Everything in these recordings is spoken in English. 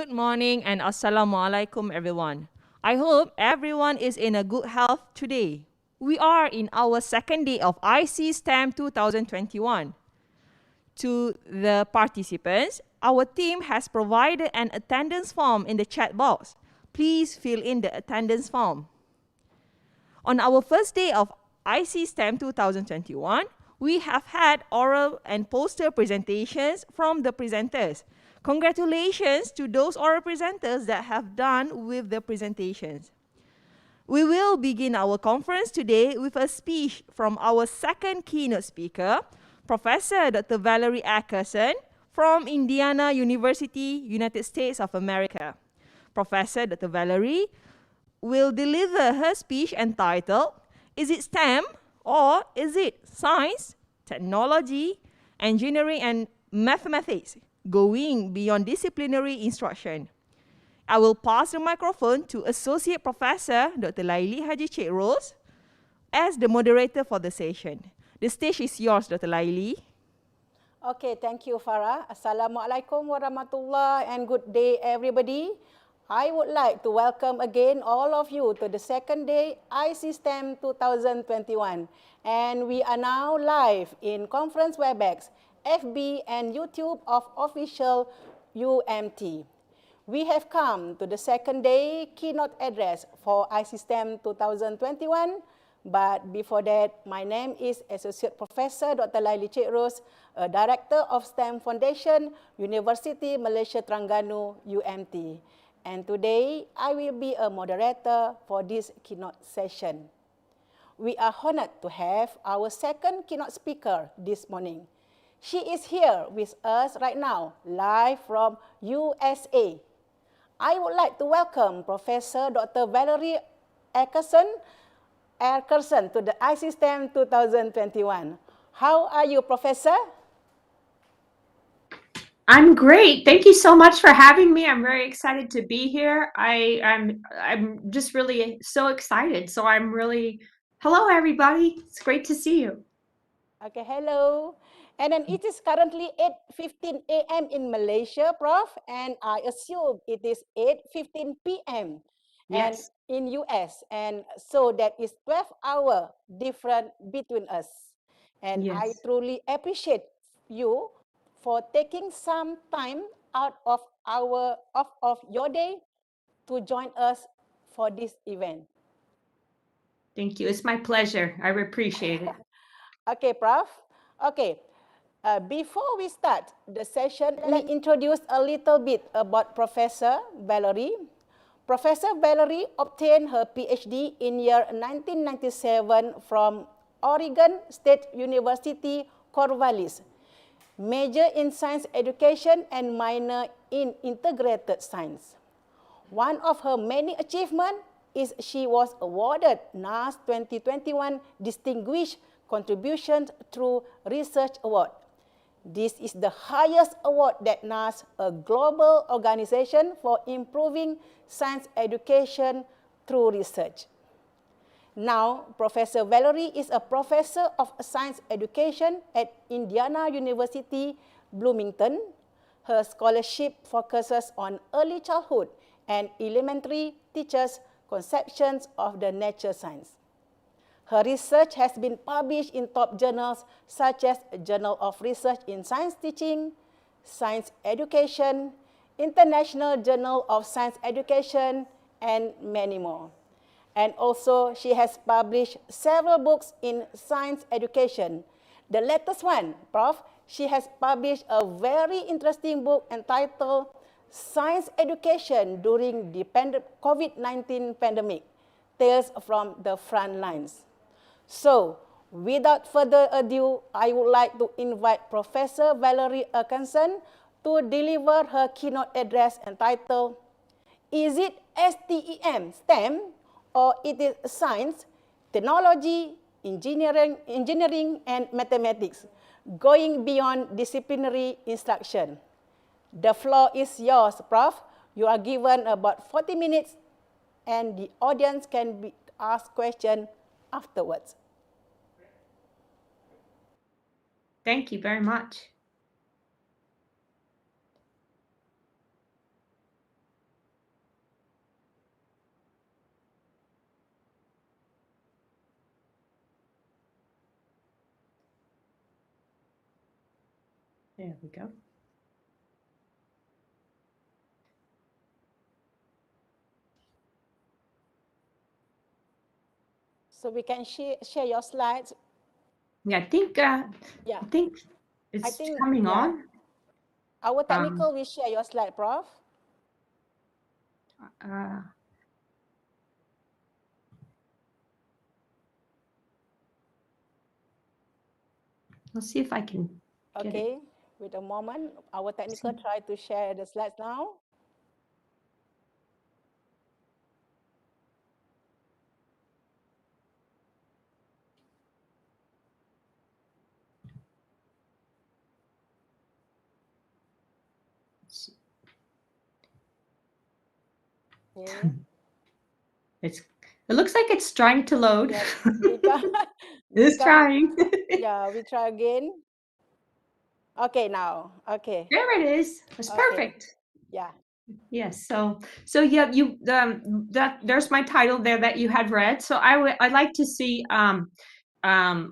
Good morning and Assalamualaikum everyone. I hope everyone is in a good health today. We are in our second day of ICSTEM 2021. To the participants, our team has provided an attendance form in the chat box. Please fill in the attendance form. On our first day of ICSTEM 2021, we have had oral and poster presentations from the presenters. Congratulations to those oral presenters that have done with the presentations. We will begin our conference today with a speech from our second keynote speaker, Professor Dr. Valarie Akerson from Indiana University, United States of America. Professor Dr. Valarie will deliver her speech entitled, "Is it STEM or is it Science, Technology, Engineering and Mathematics, Going Beyond Disciplinary Instruction?" I will pass the microphone to Associate Professor Dr. Laili Haji Cik Ros as the moderator for the session. The stage is yours, Dr. Laili. Okay, thank you, Farah. Assalamualaikum warahmatullahi and good day, everybody. I would like to welcome again all of you to the second day ICSTEM 2021. And we are now live in Conference WebEx, FB and YouTube of official UMT. We have come to the second day keynote address for ICSTEM 2021. But before that, my name is Associate Professor Dr. Laili Cik Ros, a Director of STEM Foundation, Universiti Malaysia Terengganu, UMT. And today, I will be a moderator for this keynote session. We are honored to have our second keynote speaker this morning. She is here with us right now, live from USA. I would like to welcome Professor Dr. Valarie Akerson to the ICSTEM 2021. How are you, Professor? I'm great. Thank you so much for having me. I'm very excited to be here. I'm just really so excited. So hello everybody. It's great to see you. Okay, hello. And then it is currently 8:15 a.m. in Malaysia, Prof. And I assume it is 8:15 p.m. and Yes. in US. And so that is 12 hours different between us. And Yes. I truly appreciate you for taking some time out of your day to join us for this event. Thank you. It's my pleasure. I appreciate it. Okay, Prof. Okay. Before we start the session, let me introduce a little bit about Professor Valarie. Professor Valarie obtained her PhD in year 1997 from Oregon State University, Corvallis. Major in science education and minor in integrated science. One of her many achievements is she was awarded NAS 2021 Distinguished Contribution Through Research Award. This is the highest award that NAS, a global organization for improving science education through research. Now, Professor Valarie is a professor of science education at Indiana University, Bloomington. Her scholarship focuses on early childhood and elementary teachers' conceptions of the nature science. Her research has been published in top journals such as Journal of Research in Science Teaching, Science Education, International Journal of Science Education, and many more. And also, she has published several books in science education. The latest one, Prof, she has published a very interesting book entitled Science Education During the COVID-19 Pandemic, Tales from the Front Lines. So, without further ado, I would like to invite Professor Valarie Akerson to deliver her keynote address entitled, "Is it STEM, or it is Science, Technology, Engineering and Mathematics, Going Beyond Disciplinary Instruction?" The floor is yours, Prof. You are given about 40 minutes and the audience can ask questions afterwards. Thank you very much. There we go. So we can share your slides. Yeah, I think it's coming on. Our technical will share your slide, Prof. Let's see if I can get it. Wait a moment. Our technical try to share the slides now. Okay. It looks like it's trying to load. Yes, It's trying. Yeah, we try again. Okay, now. Okay. There it is. It's perfect. Yeah. Yes. So yeah, you there's my title there that you had read. So I'd like to see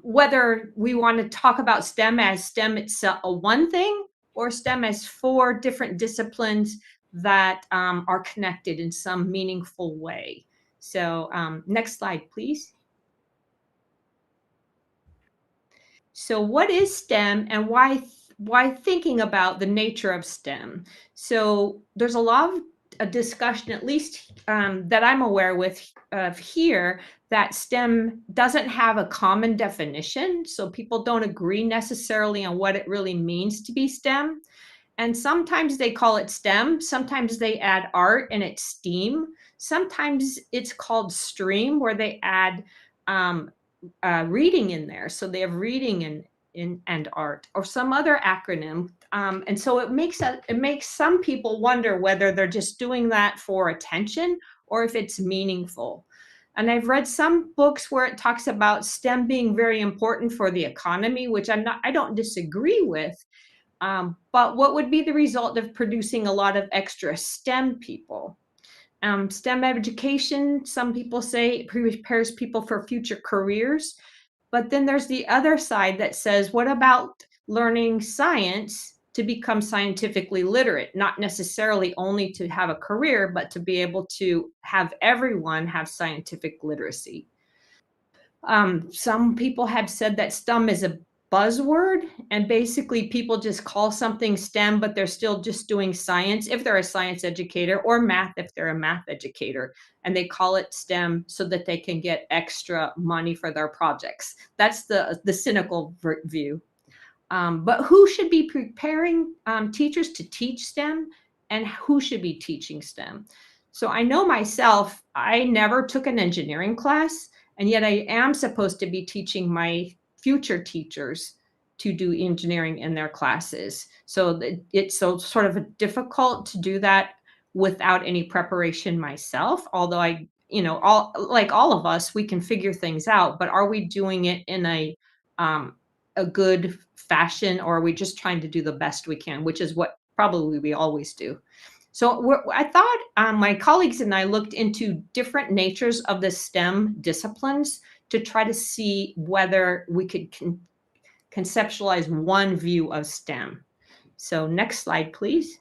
whether we want to talk about STEM as STEM itself, a one thing, or STEM as 4 different disciplines that are connected in some meaningful way. So next slide, please. So what is STEM, and why thinking about the nature of STEM? So there's a lot of a discussion, at least that I'm aware of here, that STEM doesn't have a common definition. So people don't agree necessarily on what it really means to be STEM. And sometimes they call it STEM, sometimes they add art and it's STEAM. Sometimes it's called STREAM, where they add reading in there. So they have reading and art, or some other acronym. And so it makes some people wonder whether they're just doing that for attention or if it's meaningful. And I've read some books where it talks about STEM being very important for the economy, which I don't disagree with. But what would be the result of producing a lot of extra STEM people? STEM education, some people say, prepares people for future careers. But then there's the other side that says, what about learning science to become scientifically literate? Not necessarily only to have a career, but to be able to have everyone have scientific literacy. Some people have said that STEM is a buzzword, and basically people just call something STEM, but they're still just doing science if they're a science educator, or math if they're a math educator, and they call it STEM so that they can get extra money for their projects. That's the cynical view. But who should be preparing teachers to teach STEM, and who should be teaching STEM? So I know myself, I never took an engineering class, and yet I am supposed to be teaching my future teachers to do engineering in their classes. So it's sort of difficult to do that without any preparation myself, although like all of us, we can figure things out, but are we doing it in a good fashion, or are we just trying to do the best we can, which is what probably we always do. So I thought my colleagues and I looked into different natures of the STEM disciplines to try to see whether we could conceptualize one view of STEM. So next slide, please.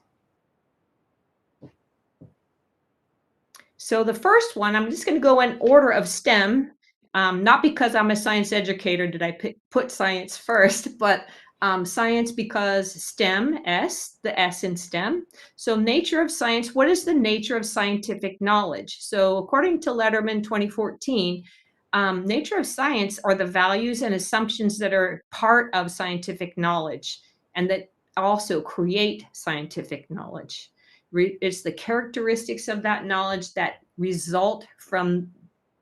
So the first one, I'm just going to go in order of STEM, not because I'm a science educator did I put science first, but science because STEM, the S in STEM. So nature of science, what is the nature of scientific knowledge? So according to Letterman 2014, nature of science are the values and assumptions that are part of scientific knowledge and that also create scientific knowledge. It's the characteristics of that knowledge that result from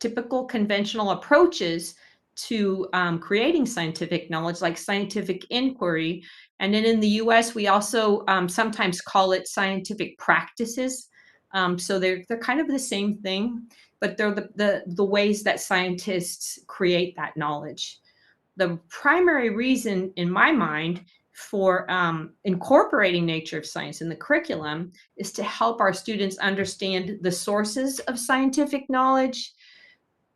typical conventional approaches to creating scientific knowledge, like scientific inquiry. And then in the US, we also sometimes call it scientific practices. So they're kind of the same thing, but they're the ways that scientists create that knowledge. The primary reason in my mind for incorporating nature of science in the curriculum is to help our students understand the sources of scientific knowledge,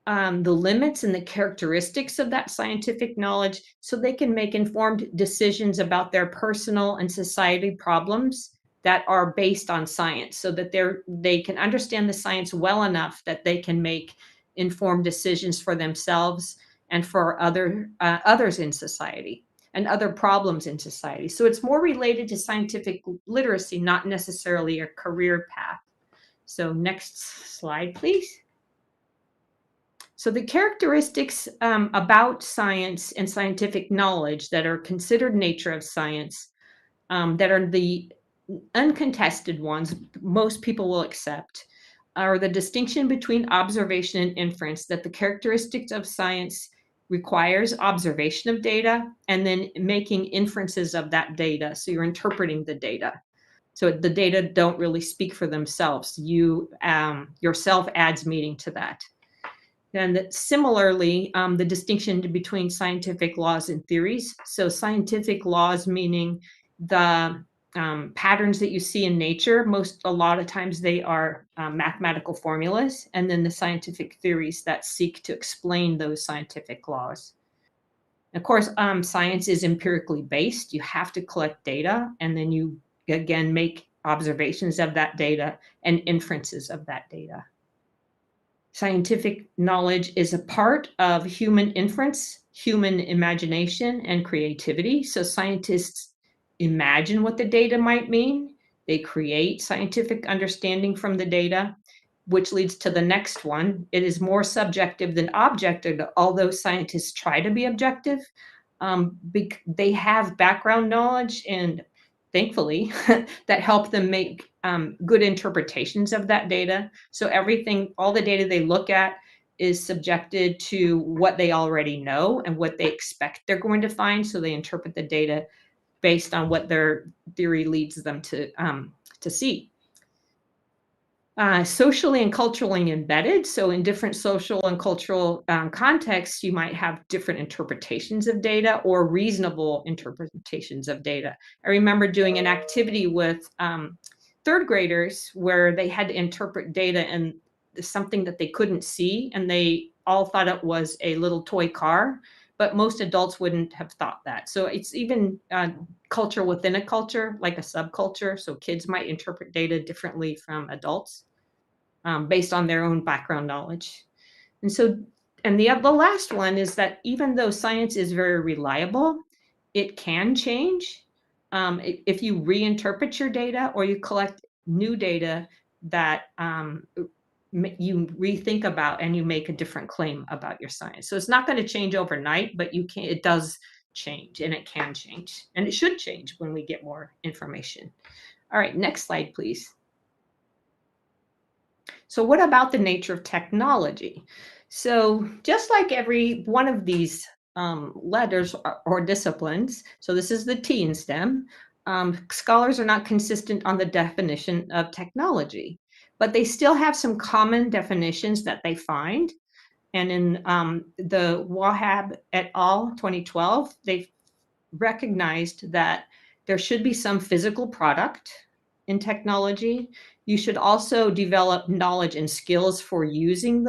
the limits and the characteristics of that scientific knowledge so they can make informed decisions about their personal and society problems that are based on science, so that they can understand the science well enough that they can make informed decisions for themselves and for others in society and other problems in society. So it's more related to scientific literacy, not necessarily a career path. So next slide, please. So the characteristics about science and scientific knowledge that are considered nature of science, that are the uncontested ones most people will accept, are the distinction between observation and inference, that the characteristics of science requires observation of data and then making inferences of that data. So you're interpreting the data. So the data don't really speak for themselves. You yourself adds meaning to that. And similarly, the distinction between scientific laws and theories. So scientific laws meaning the patterns that you see in nature. A lot of times they are mathematical formulas, and then the scientific theories that seek to explain those scientific laws. Of course, science is empirically based. You have to collect data, and then you, again, make observations of that data and inferences of that data. Scientific knowledge is a part of human inference, human imagination, and creativity. So scientists imagine what the data might mean. They create scientific understanding from the data, which leads to the next one. It is more subjective than objective, although scientists try to be objective. They have background knowledge and thankfully, that help them make good interpretations of that data. So all the data they look at is subjected to what they already know and what they expect they're going to find. So they interpret the data based on what their theory leads them to see. Socially and culturally embedded. So in different social and cultural contexts, you might have different interpretations of data or reasonable interpretations of data. I remember doing an activity with third graders where they had to interpret data and something that they couldn't see, and they all thought it was a little toy car, but most adults wouldn't have thought that. So it's even culture within a culture, like a subculture. So kids might interpret data differently from adults based on their own background knowledge. And the last one is that even though science is very reliable, it can change if you reinterpret your data or you collect new data that you rethink about and you make a different claim about your science. So it's not going to change overnight, but it does change, and it can change, and it should change when we get more information. All right, next slide, please. So what about the nature of technology? So just like every one of these letters or disciplines, so this is the T in STEM, scholars are not consistent on the definition of technology, but they still have some common definitions that they find. And in the Wahab et al. 2012, they recognized that there should be some physical product in technology. You should also develop knowledge and skills for using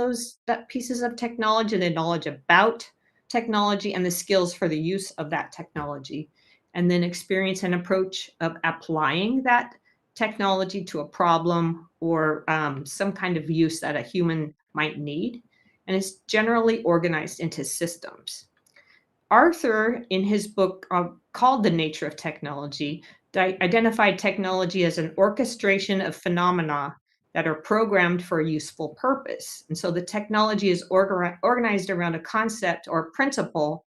that pieces of technology, the knowledge about technology and the skills for the use of that technology, and then experience and approach of applying that technology to a problem or some kind of use that a human might need. And it's generally organized into systems. Arthur, in his book called The Nature of Technology, identified technology as an orchestration of phenomena that are programmed for a useful purpose. And so the technology is organized around a concept or a principle,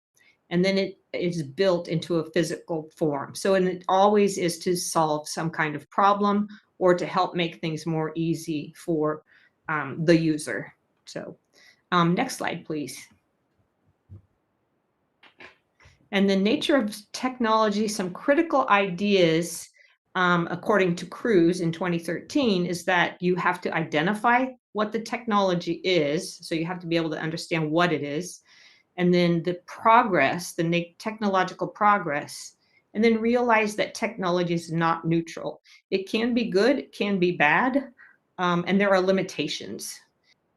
and then it is built into a physical form. So it always is to solve some kind of problem or to help make things more easy for the user. So next slide, please. And the nature of technology, some critical ideas, according to Cruz in 2013, is that you have to identify what the technology is. So you have to be able to understand what it is. And then the progress, the technological progress, and then realize that technology is not neutral. It can be good, it can be bad, and there are limitations.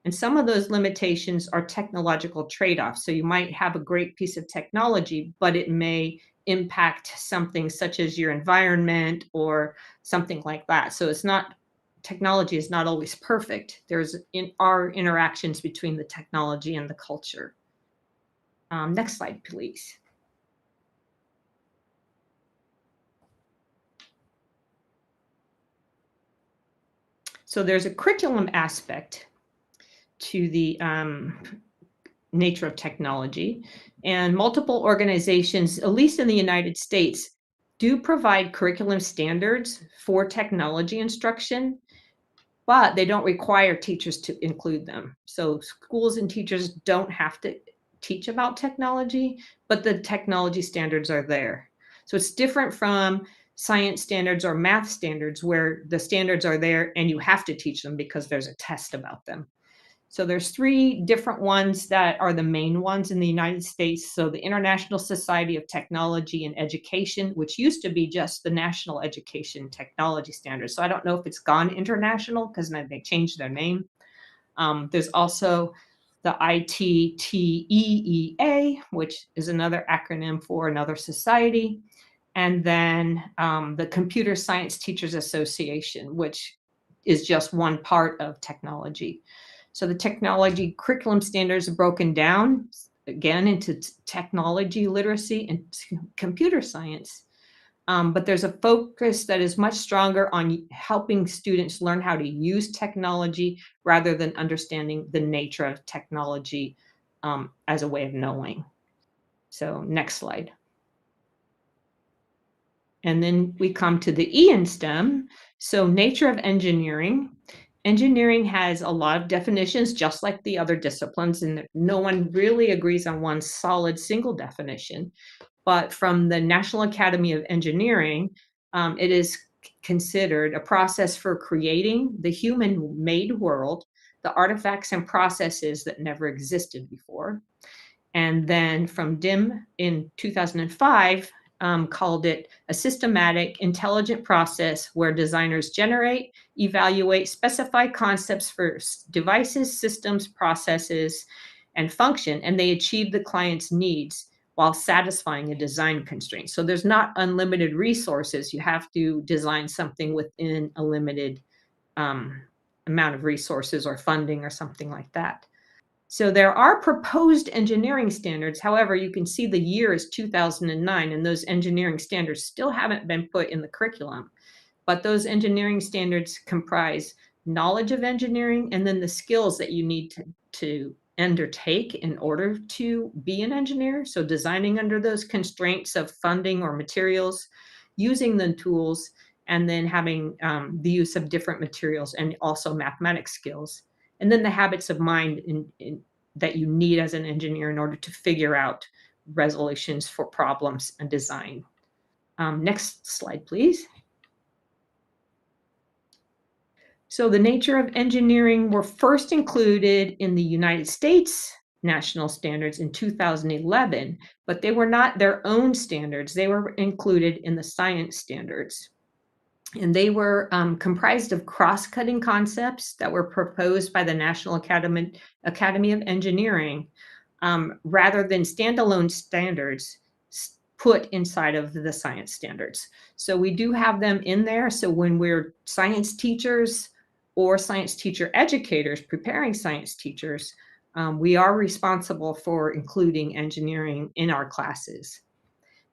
And some of those limitations are technological trade-offs. So you might have a great piece of technology, but it may impact something such as your environment or something like that. So it's not, technology is not always perfect. There's our interactions between the technology and the culture. Next slide, please. So there's a curriculum aspect to the nature of technology, and multiple organizations, at least in the United States, do provide curriculum standards for technology instruction, but they don't require teachers to include them. So schools and teachers don't have to teach about technology, but the technology standards are there. So it's different from science standards or math standards where the standards are there and you have to teach them because there's a test about them. So there's 3 different ones that are the main ones in the United States. So the International Society of Technology and Education, which used to be just the National Education Technology Standards. So I don't know if it's gone international because they changed their name. There's also the ITTEEA, which is another acronym for another society. And then the Computer Science Teachers Association, which is just one part of technology. So the technology curriculum standards are broken down, again, into technology literacy and computer science. But there's a focus that is much stronger on helping students learn how to use technology rather than understanding the nature of technology as a way of knowing. So next slide. And then we come to the E in STEM. So nature of engineering. Engineering has a lot of definitions, just like the other disciplines, and no one really agrees on one solid single definition. But from the National Academy of Engineering, it is considered a process for creating the human-made world, the artifacts and processes that never existed before. And then from DIM in 2005, called it a systematic, intelligent process where designers generate, evaluate, specify concepts for devices, systems, processes, and function, and they achieve the client's needs while satisfying a design constraint. So there's not unlimited resources. You have to design something within a limited amount of resources or funding or something like that. So there are proposed engineering standards. However, you can see the year is 2009, and those engineering standards still haven't been put in the curriculum. But those engineering standards comprise knowledge of engineering and then the skills that you need to undertake in order to be an engineer. So designing under those constraints of funding or materials, using the tools, and then having the use of different materials and also mathematics skills. And then the habits of mind that you need as an engineer in order to figure out resolutions for problems and design. Next slide, please. So the nature of engineering were first included in the United States national standards in 2011, but they were not their own standards. They were included in the science standards. And they were comprised of cross-cutting concepts that were proposed by the National Academy of Engineering rather than standalone standards put inside of the science standards. So we do have them in there. So when we're science teachers or science teacher educators preparing science teachers, we are responsible for including engineering in our classes.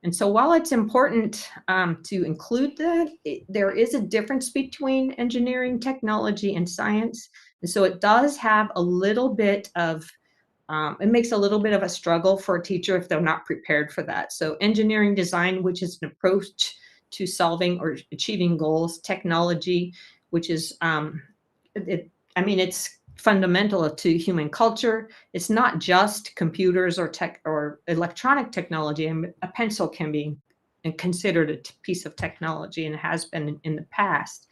And so while it's important to include that, there is a difference between engineering, technology, and science. And so it does have a little bit of, it makes a little bit of a struggle for a teacher if they're not prepared for that. So engineering design, which is an approach to solving or achieving goals, technology, which is, it's fundamental to human culture. It's not just computers or tech or electronic technology. And a pencil can be considered a piece of technology and has been in the past.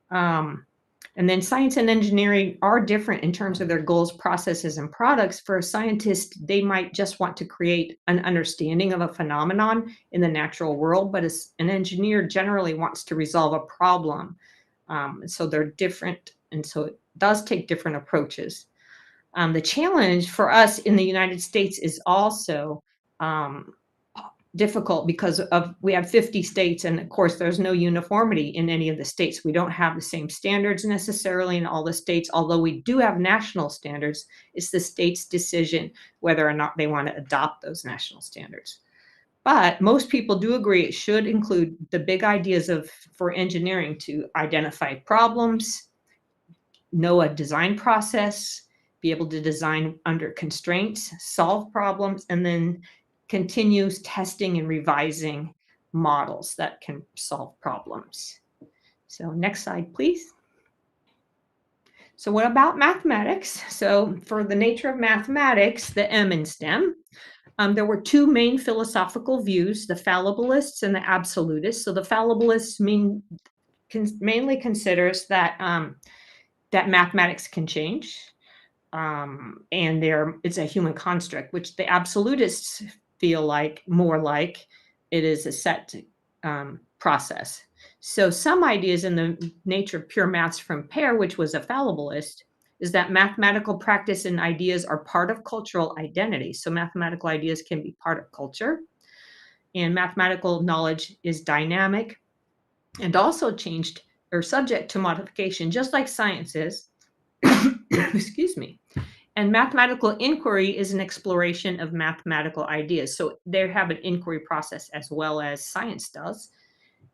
And then science and engineering are different in terms of their goals, processes, and products. For a scientist, they might just want to create an understanding of a phenomenon in the natural world, but an engineer generally wants to resolve a problem. So they're different, and so it does take different approaches. The challenge for us in the United States is also difficult because we have 50 states, and of course there's no uniformity in any of the states. We don't have the same standards necessarily in all the states, although we do have national standards. It's the state's decision whether or not they want to adopt those national standards. But most people do agree it should include the big ideas for engineering to identify problems, know a design process, be able to design under constraints, solve problems, and then continues testing and revising models that can solve problems. So next slide, please. So what about mathematics? So for the nature of mathematics, the M in STEM, there were two main philosophical views, the fallibilists and the absolutists. So the fallibilists mainly considers that that mathematics can change, and it's a human construct, which the absolutists feel more like it is a set process. So some ideas in the nature of pure maths from Pear, which was a fallibilist, is that mathematical practice and ideas are part of cultural identity. So mathematical ideas can be part of culture, and mathematical knowledge is dynamic and also changed or subject to modification, just like science is. Excuse me. And mathematical inquiry is an exploration of mathematical ideas. So they have an inquiry process as well as science does.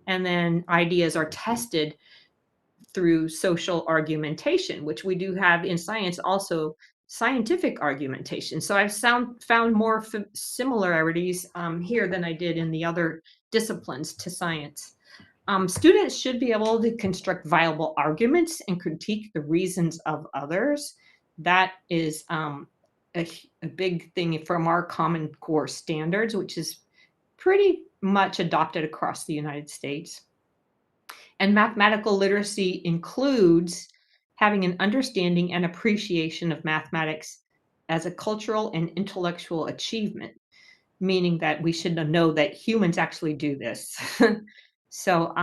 And then ideas are tested through social argumentation, which we do have in science, also scientific argumentation. So I've found more similarities here than I did in the other disciplines to science. Students should be able to construct viable arguments and critique the reasons of others. That is a big thing from our Common Core standards, which is pretty much adopted across the United States. And mathematical literacy includes having an understanding and appreciation of mathematics as a cultural and intellectual achievement, meaning that we should know that humans actually do this. So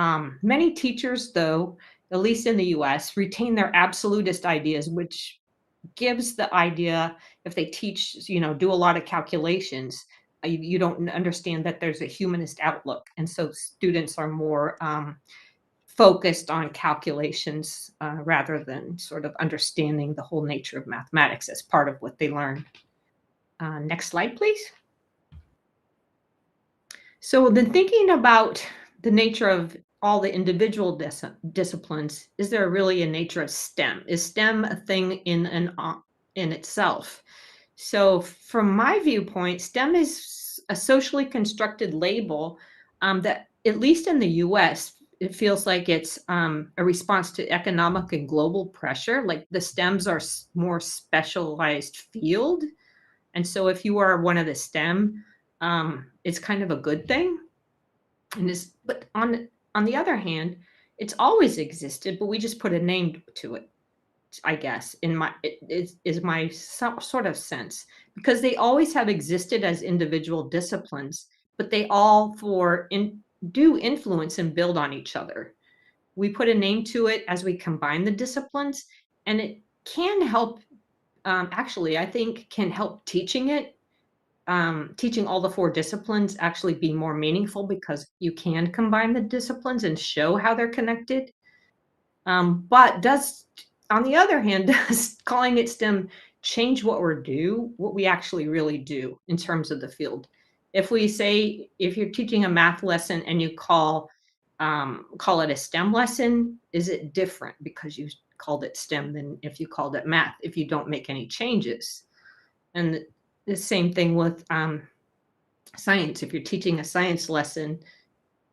many teachers, though, at least in the US, retain their absolutist ideas, which gives the idea if they teach, do a lot of calculations, you don't understand that there's a humanist outlook. And so students are more focused on calculations rather than sort of understanding the whole nature of mathematics as part of what they learn. Next slide, please. So then thinking about the nature of all the individual disciplines, is there really a nature of STEM? Is STEM a thing in itself? So from my viewpoint, STEM is a socially constructed label that, at least in the US, it feels like it's a response to economic and global pressure. Like the STEMs are more specialized field. And so if you are one of the STEM, it's kind of a good thing. But on the other hand, it's always existed, but we just put a name to it, I guess, is my sort of sense, because they always have existed as individual disciplines, but they all do influence and build on each other. We put a name to it as we combine the disciplines, and it can help, actually, I think can help teaching all the 4 disciplines actually be more meaningful, because you can combine the disciplines and show how they're connected. But on the other hand, does calling it STEM change what we actually really do in terms of the field? If you're teaching a math lesson and you call it a STEM lesson, is it different because you called it STEM than if you called it math, if you don't make any changes? And the same thing with science. If you're teaching a science lesson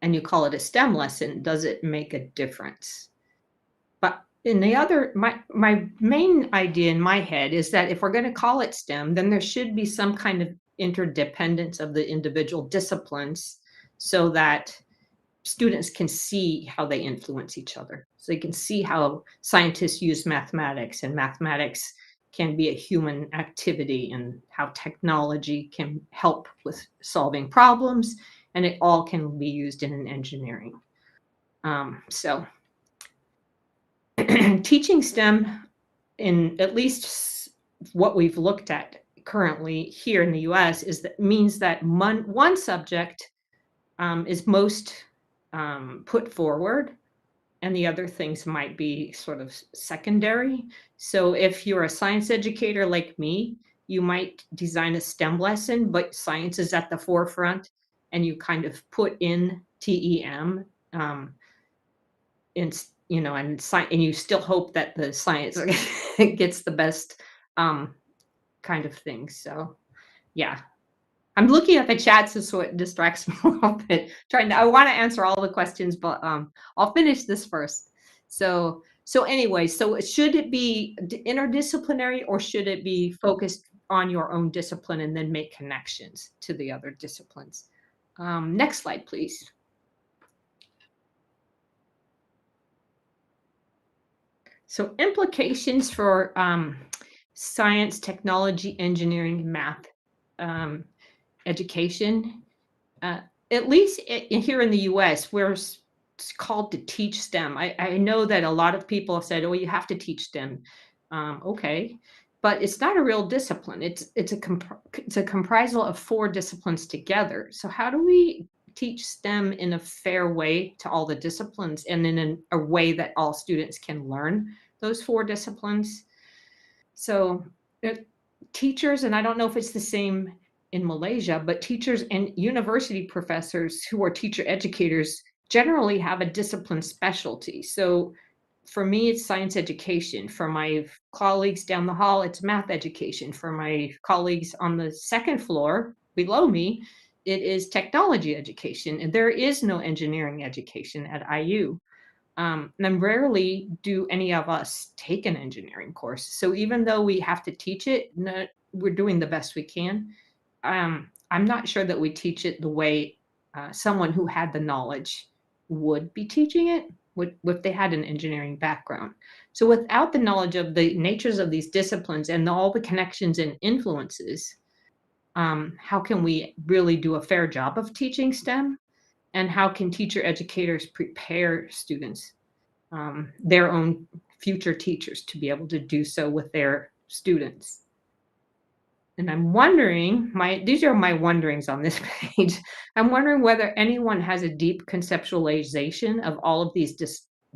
and you call it a STEM lesson, does it make a difference? But my main idea in my head is that if we're going to call it STEM, then there should be some kind of interdependence of the individual disciplines so that students can see how they influence each other. So they can see how scientists use mathematics, and mathematics can be a human activity, and how technology can help with solving problems, and it all can be used in an engineering. So teaching STEM in at least what we've looked at currently here in the US is that means that one subject is most put forward, and the other things might be sort of secondary. So if you're a science educator like me, you might design a STEM lesson, but science is at the forefront, and you kind of put in TEM, and you still hope that the science gets the best kind of thing. So yeah, I'm looking at the chats, so it distracts me a little bit. I want to answer all the questions, but I'll finish this first. So anyway, so should it be interdisciplinary, or should it be focused on your own discipline and then make connections to the other disciplines? Next slide, please. So implications for science, technology, engineering, math education. At least here in the US, we're called to teach STEM. I know that a lot of people have said, oh, you have to teach STEM. Okay, but it's not a real discipline. It's a comprisal of 4 disciplines together. So how do we teach STEM in a fair way to all the disciplines, and in a way that all students can learn those 4 disciplines? So teachers, and I don't know if it's the same in Malaysia, but teachers and university professors who are teacher educators generally have a discipline specialty. So for me, it's science education. For my colleagues down the hall, it's math education. For my colleagues on the second floor below me, it is technology education. And there is no engineering education at IU. And rarely do any of us take an engineering course. So even though we have to teach it, we're doing the best we can. I'm not sure that we teach it the way someone who had the knowledge would be teaching it if they had an engineering background. So without the knowledge of the natures of these disciplines and all the connections and influences, how can we really do a fair job of teaching STEM? And how can teacher educators prepare students, their own future teachers, to be able to do so with their students? And I'm wondering, these are my wonderings on this page. I'm wondering whether anyone has a deep conceptualization of all of these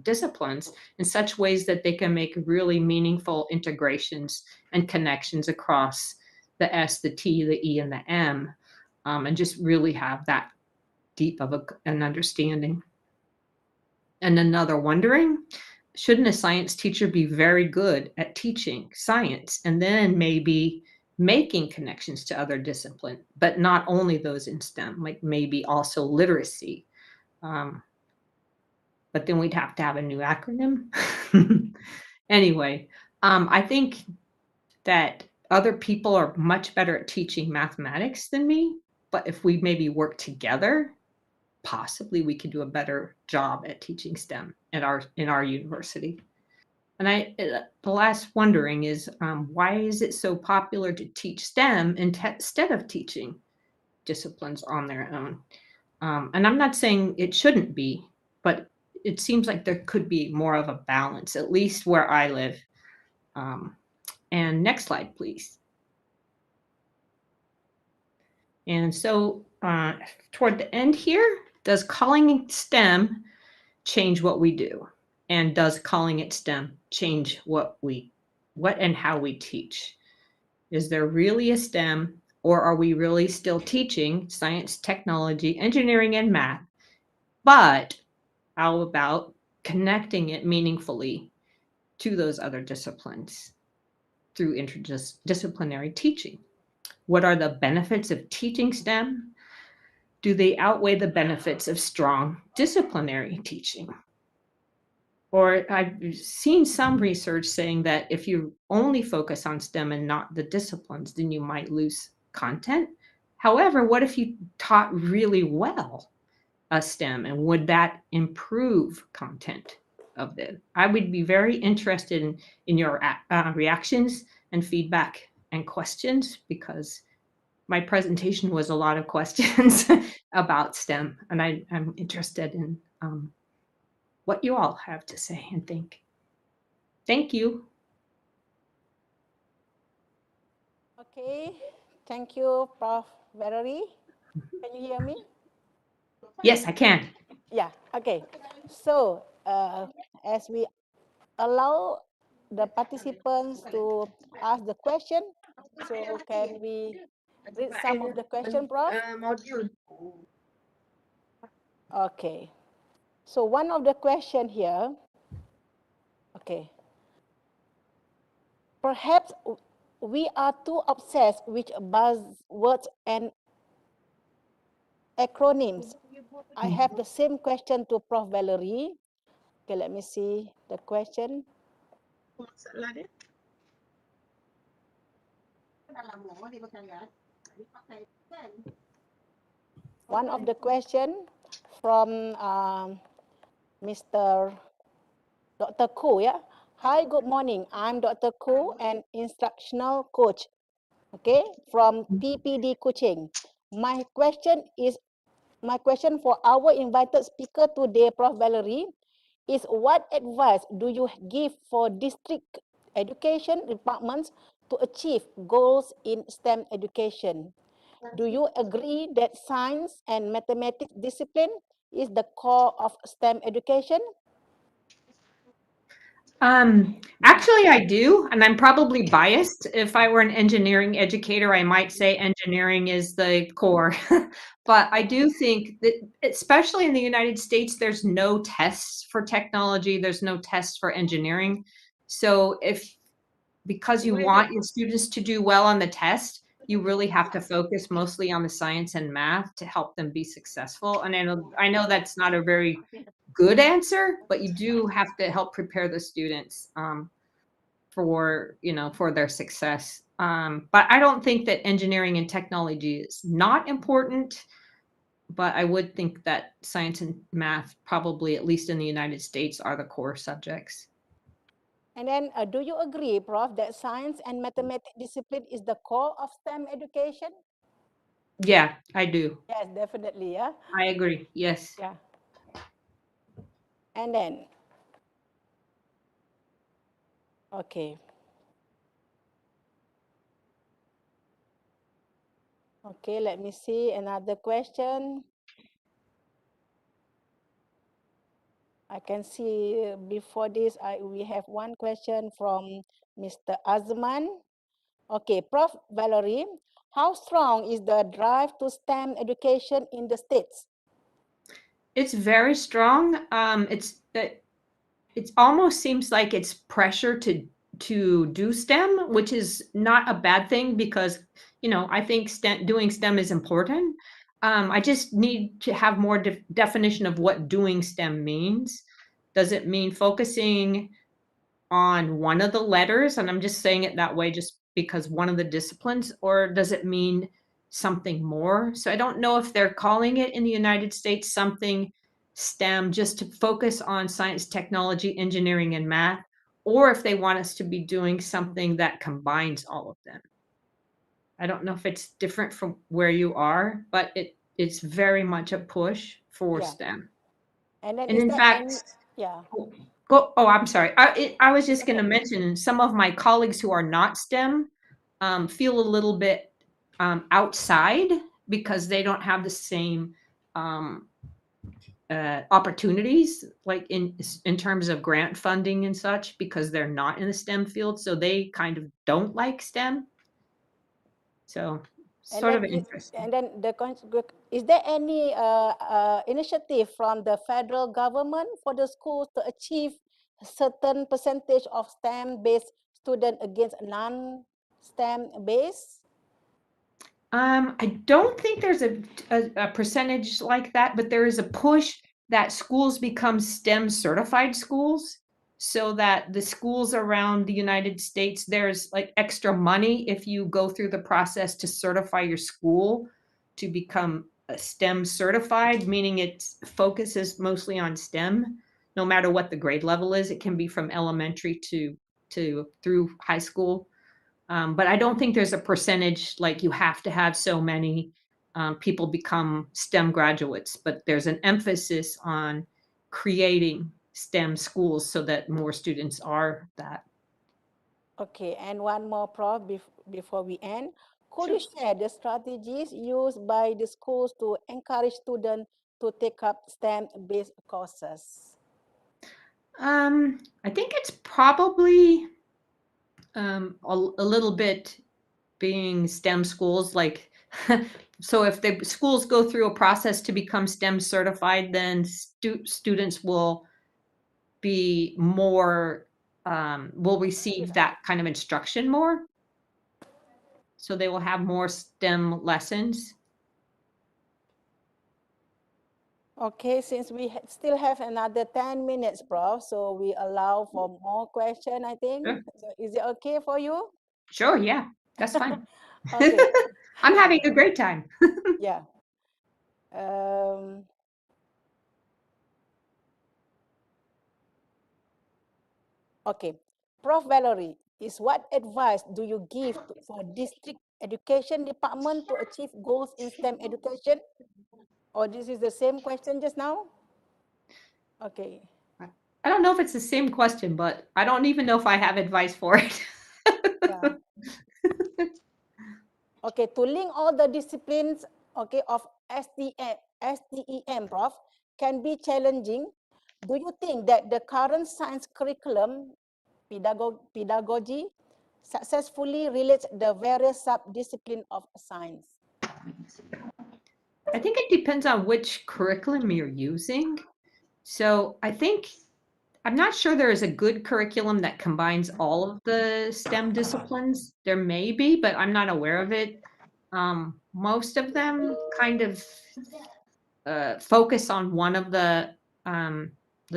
disciplines in such ways that they can make really meaningful integrations and connections across the S, the T, the E, and the M, and just really have that deep of an understanding. And another wondering, shouldn't a science teacher be very good at teaching science and then maybe making connections to other disciplines, but not only those in STEM, like maybe also literacy? But then we'd have to have a new acronym. Anyway, I think that other people are much better at teaching mathematics than me, but if we maybe work together, possibly we could do a better job at teaching STEM in our university. And the last wondering is, why is it so popular to teach STEM instead of teaching disciplines on their own? And I'm not saying it shouldn't be, but it seems like there could be more of a balance, at least where I live. And next slide, please. And so toward the end here, does calling it STEM change what we do? And does calling it STEM change what and how we teach? Is there really a STEM, or are we really still teaching science, technology, engineering, and math? But how about connecting it meaningfully to those other disciplines through interdisciplinary teaching? What are the benefits of teaching STEM? Do they outweigh the benefits of strong disciplinary teaching? Or I've seen some research saying that if you only focus on STEM and not the disciplines, then you might lose content. However, what if you taught really well a STEM, and would that improve content of it? I would be very interested in your reactions and feedback and questions, because my presentation was a lot of questions about STEM, and I'm interested in what you all have to say and think. Thank you. Okay, thank you, Prof. Valarie. Can you hear me? Yes, I can. Yeah, okay. So, as we allow the participants to ask the question, so can we read some of the question, Prof? Okay. So one of the question here, okay. Perhaps we are too obsessed with buzzwords and acronyms. I have the same question to Prof. Valarie. Okay, let me see the question. One of the question from Mr. Dr. Ko, yeah. Hi, good morning. I'm Dr. Ko, an instructional coach, okay, from TPD Coaching. My question for our invited speaker today, Prof. Valarie, is what advice do you give for district education departments to achieve goals in STEM education? Do you agree that science and mathematics discipline is the core of STEM education? Actually, I do, and I'm probably biased. If I were an engineering educator, I might say engineering is the core. But I do think that, especially in the United States, there's no tests for technology, there's no tests for engineering. So because you want your students to do well on the test, you really have to focus mostly on the science and math to help them be successful. And I know that's not a very good answer, but you do have to help prepare the students for their success. But I don't think that engineering and technology is not important, but I would think that science and math, probably at least in the United States, are the core subjects. And then, do you agree, Prof, that science and mathematics discipline is the core of STEM education? Yeah, I do. Yes, definitely, yeah. I agree. Yes. Yeah. And then, okay. Okay, let me see another question. I can see before this, we have one question from Mr. Azman. Okay, Prof. Valarie, how strong is the drive to STEM education in the States? It's very strong. It almost seems like it's pressure to do STEM, which is not a bad thing because I think doing STEM is important. I just need to have more definition of what doing STEM means. Does it mean focusing on one of the letters, and I'm just saying it that way just because one of the disciplines, or does it mean something more? So I don't know if they're calling it in the United States something STEM just to focus on science, technology, engineering, and math, or if they want us to be doing something that combines all of them. I don't know if it's different from where you are, but it's very much a push for STEM. And then, And is in there fact, yeah. I'm sorry. I was just going to mention some of my colleagues who are not STEM feel a little bit outside because they don't have the same opportunities, like in terms of grant funding and such, because they're not in the STEM field. So they kind of don't like STEM. So sort of interesting. And then is there any initiative from the federal government for the schools to achieve a certain percentage of STEM-based students against non-STEM-based? I don't think there's a percentage like that, but there is a push that schools become STEM certified schools, so that the schools around the United States, there's like extra money if you go through the process to certify your school to become a STEM certified, meaning it focuses mostly on STEM, no matter what the grade level is. It can be from elementary to through high school. But I don't think there's a percentage like you have to have so many people become STEM graduates, but there's an emphasis on creating STEM schools so that more students are that. Okay, and one more, Prof, before we end. Could you Sure. share the strategies used by the schools to encourage students to take up STEM-based courses? I think it's probably a little bit being STEM schools, like so if the schools go through a process to become STEM certified, then students will be more will receive that kind of instruction more. So they will have more STEM lessons. Okay, since we still have another 10 minutes, Prof, so we allow for more question, I think. Sure. So is it okay for you? Sure, yeah, that's fine. Okay, I'm having a great time. yeah. Okay, Prof Valarie, what advice do you give for district education department to achieve goals in STEM education? Or this is the same question just now? Okay. I don't know if it's the same question, but I don't even know if I have advice for it. Yeah. Okay, to link all the disciplines, okay, of STEM, Prof, can be challenging. Do you think that the current science curriculum pedagogy successfully relates the various sub-disciplines of science? I think it depends on which curriculum you're using. So I think I'm not sure there is a good curriculum that combines all of the STEM disciplines. There may be, but I'm not aware of it. Most of them kind of focus on one of the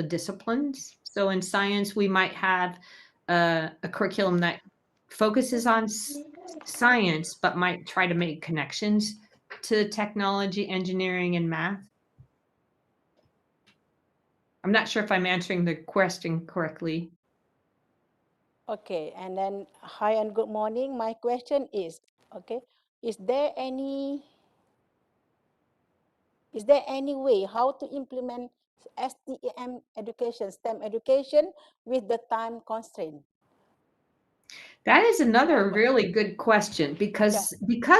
disciplines. So in science, we might have a curriculum that focuses on science, but might try to make connections to technology, engineering, and math. I'm not sure if I'm answering the question correctly. Okay, and then hi and good morning. My question is, okay, is there any way how to implement STEM education, STEM education with the time constraint? That is another really good question because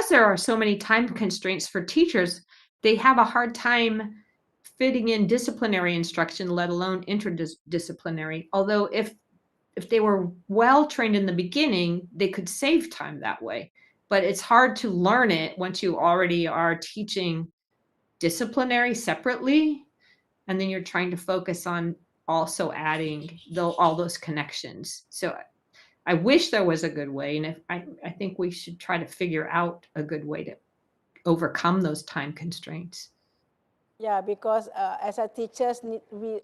there are so many time constraints for teachers, they have a hard time fitting in disciplinary instruction, let alone interdisciplinary. Although if they were well trained in the beginning, they could save time that way. But it's hard to learn it once you already are teaching disciplinary separately, and then you're trying to focus on also adding all those connections. So I wish there was a good way, and I think we should try to figure out a good way to overcome those time constraints. Yeah, because as a teachers, we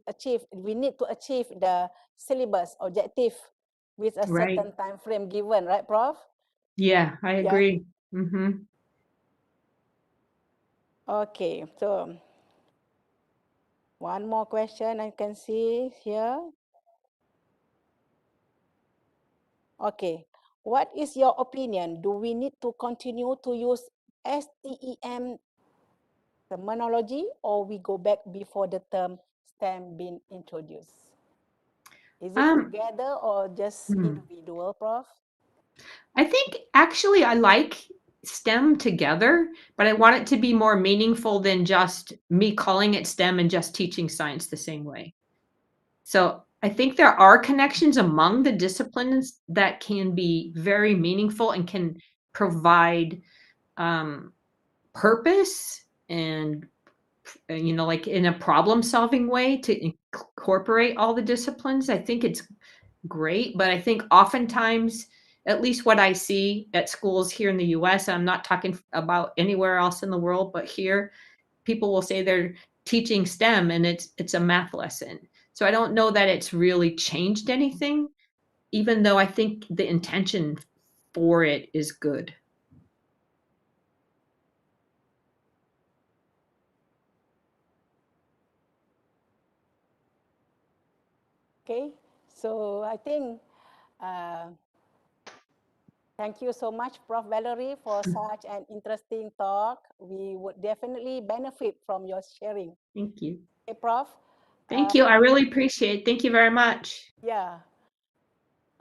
need to achieve the syllabus objective with a Right. certain time frame given, right, Prof? Yeah, I Yeah. agree. Mm-hmm. Okay, so one more question I can see here. Okay, what is your opinion? Do we need to continue to use STEM terminology, or we go back before the term STEM being introduced? Is it together or just individual, Prof? I think actually I like STEM together, but I want it to be more meaningful than just me calling it STEM and just teaching science the same way. So I think there are connections among the disciplines that can be very meaningful and can provide purpose and like in a problem solving way to incorporate all the disciplines. I think it's great, but I think oftentimes, at least what I see at schools here in the US, I'm not talking about anywhere else in the world, but here people will say they're teaching STEM and it's a math lesson. So I don't know that it's really changed anything, even though I think the intention for it is good. Okay, so I think thank you so much, Prof. Valarie, for such an interesting talk. We would definitely benefit from your sharing. Thank you. Okay, Prof. Thank you. I really appreciate it. Thank you very much. Yeah.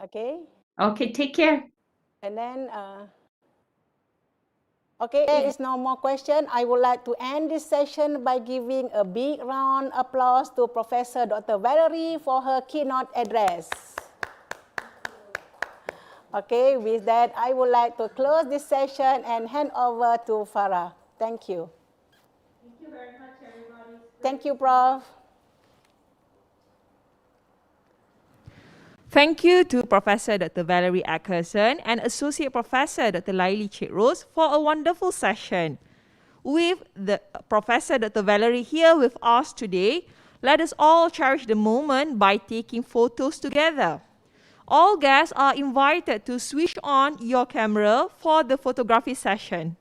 Okay. Okay, take care. And then, okay, there is no more question. I would like to end this session by giving a big round of applause to Professor Dr. Valarie for her keynote address. Okay, with that, I would like to close this session and hand over to Farah. Thank you. Thank you very much, everybody. Thank you, Prof. Thank you to Professor Dr. Valarie Akerson and Associate Professor Dr. Laili for a wonderful session. With the Professor Dr. Valarie here with us today, let us all cherish the moment by taking photos together. All guests are invited to switch on your camera for the photography session.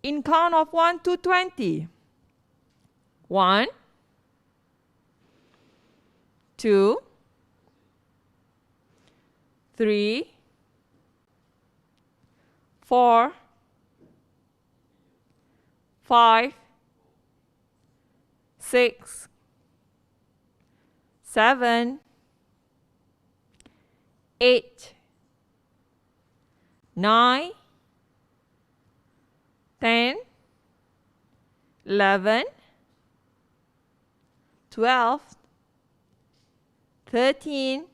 In count of 1 to 20. 1, 2, 3, 4, 5, 6, 7, 8, 9, 10, 11, 12, 13,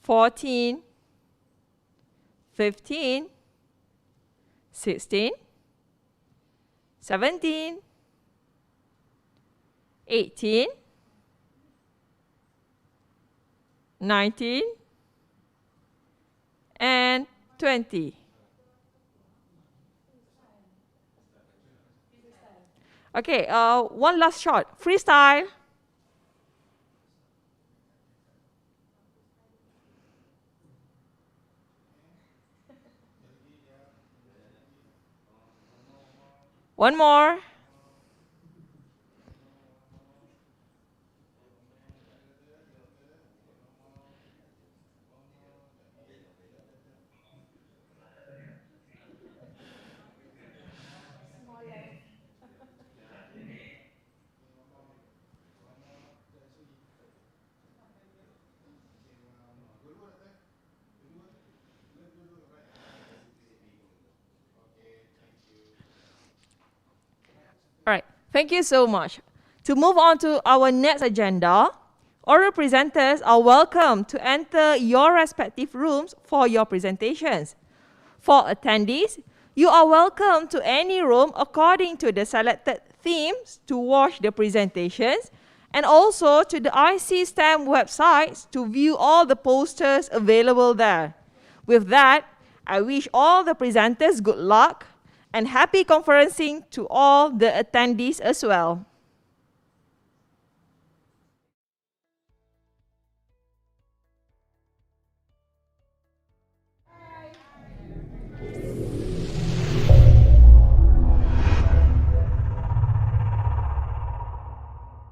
14, 15, 16, 17, 18, 19, and 20. Okay, one last shot. Freestyle. One more. All right, thank you so much. To move on to our next agenda, oral presenters are welcome to enter your respective rooms for your presentations. For attendees, you are welcome to any room according to the selected themes to watch the presentations, and also to the ICSTEM websites to view all the posters available there. With that, I wish all the presenters good luck and happy conferencing to all the attendees as well.